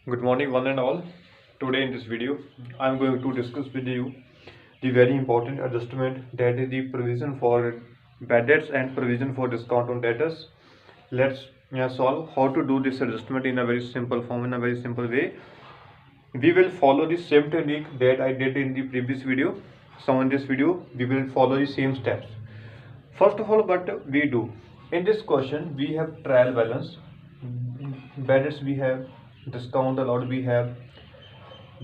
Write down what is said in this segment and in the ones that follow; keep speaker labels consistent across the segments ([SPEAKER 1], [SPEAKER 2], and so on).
[SPEAKER 1] Good morning, one and all. Today in this video, I am going to discuss with you the very important adjustment, that is the provision for bad debts and provision for discount on debtors. Let's solve how to do this adjustment in a very simple form, in a very simple way. We will follow the same technique that I did in the previous video. So in this video, we will follow the same steps. First of all, what we do in this question, we have trial balance, bad debts we have, discount allowed we have,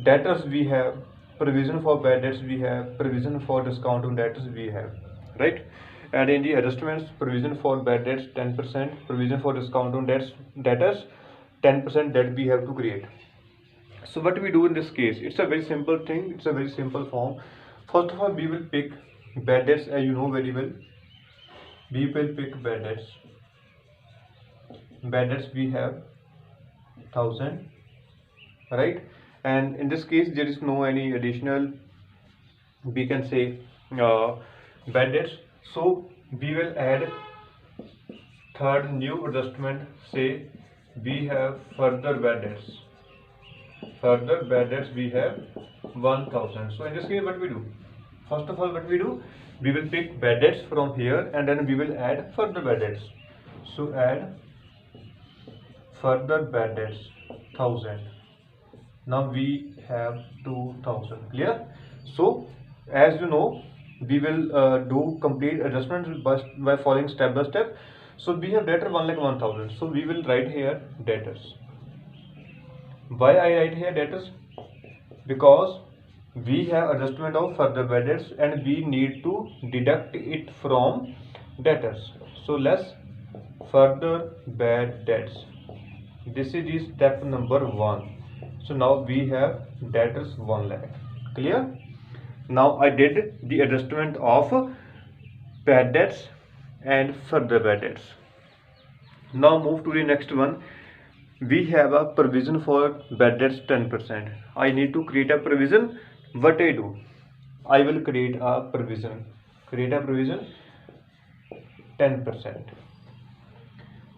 [SPEAKER 1] debtors we have, provision for bad debts we have, provision for discount on debtors we have, right? And in the adjustments, provision for bad debts 10%, provision for discount on debtors 10% that we have to create. So what we do in this case, it's a very simple thing, it's a very simple form. First of all, we will pick bad debts, as you know very well. We will pick bad debts. Bad debts we have 1000, right? And in this case there is no any additional, we can say, bad debts. So we will add third new adjustment, say we have further bad debts. Further bad debts we have 1000. So in this case what we do, first of all what we do, we will pick bad debts from here and then we will add further bad debts. So add further bad debts 1000. Now we have 2000. Clear? So as you know, we will do complete adjustments by following step by step. So we have debtor 1,10,000. So we will write here debtors. Why I write here debtors? Because we have adjustment of further bad debts and we need to deduct it from debtors. So let's further bad debts. This is the step number 1. So now we have debtors 1 lakh. Clear? Now I did the adjustment of bad debts and further bad debts. Now move to the next one. We have a provision for bad debts 10%. I need to create a provision. What I do? I will create a provision. Create a provision 10%.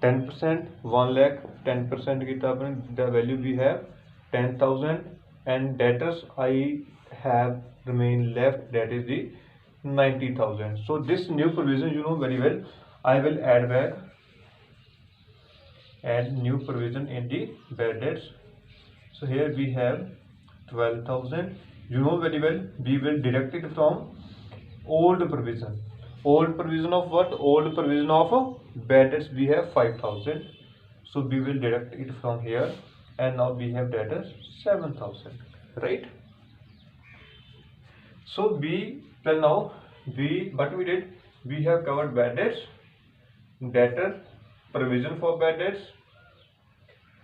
[SPEAKER 1] 10%, 1 lakh, 10% the value we have 10,000, and debtors I have remain left, that is the 90,000. So this new provision, you know very well, I will add back, add new provision in the bad debts. So here we have 12,000. You know very well, we will deduct it from old provision. Old provision of what? Old provision of bad debts we have 5,000. So we will deduct it from here, and now we have debtors 7,000, right? So we till now what we did, we have covered bad debts, debtor, provision for bad debts,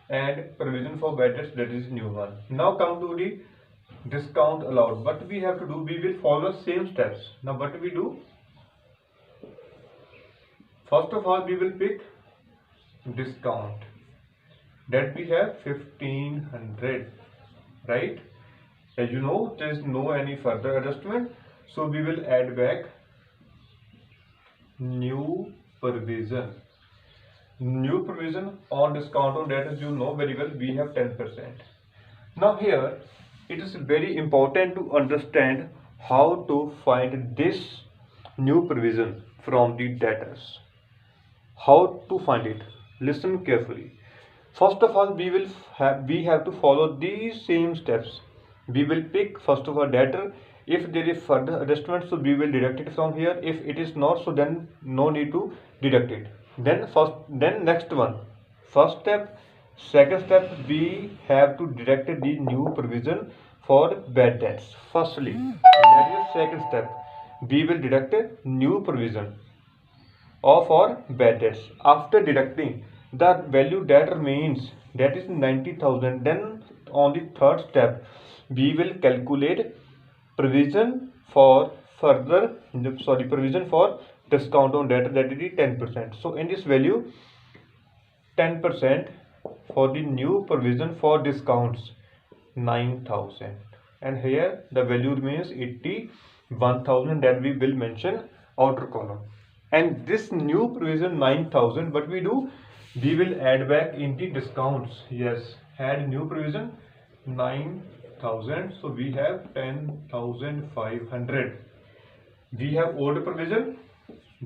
[SPEAKER 1] and provision for bad debts, that is new one. Now come to the discount allowed. What we have to do, we will follow same steps. Now what we do, first of all we will pick discount, that we have 1500, right? As you know, there is no any further adjustment, so we will add back new provision. New provision on discount on debtors, you know very well, we have 10%. Now here it is very important to understand how to find this new provision from the debtors. How to find it? Listen carefully. First of all, we have to follow these same steps. We will pick first of all debtor. If there is further adjustment, so we will deduct it from here. If it is not, so then no need to deduct it. Then next one. First step, second step, we have to deduct the new provision for bad debts. Firstly, that is second step. We will deduct a new provision for bad debts. After deducting the value that remains, that is 90,000, then on the third step we will calculate provision for provision for discount on debtor, that is 10%. So in this value 10% for the new provision for discounts 9,000, and here the value remains 81,000, that we will mention outer column. And this new provision 9,000, what we do, we will add back in the discounts. Yes, had new provision 9,000, so we have 10,500. We have old provision,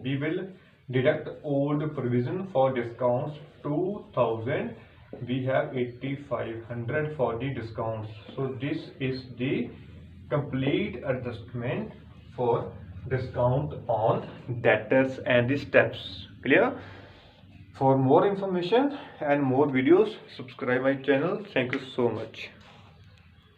[SPEAKER 1] we will deduct old provision for discounts 2,000, we have 8,500 for the discounts. So this is the complete adjustment for discount on debtors and the steps. Clear? For more information and more videos, subscribe my channel. Thank you so much.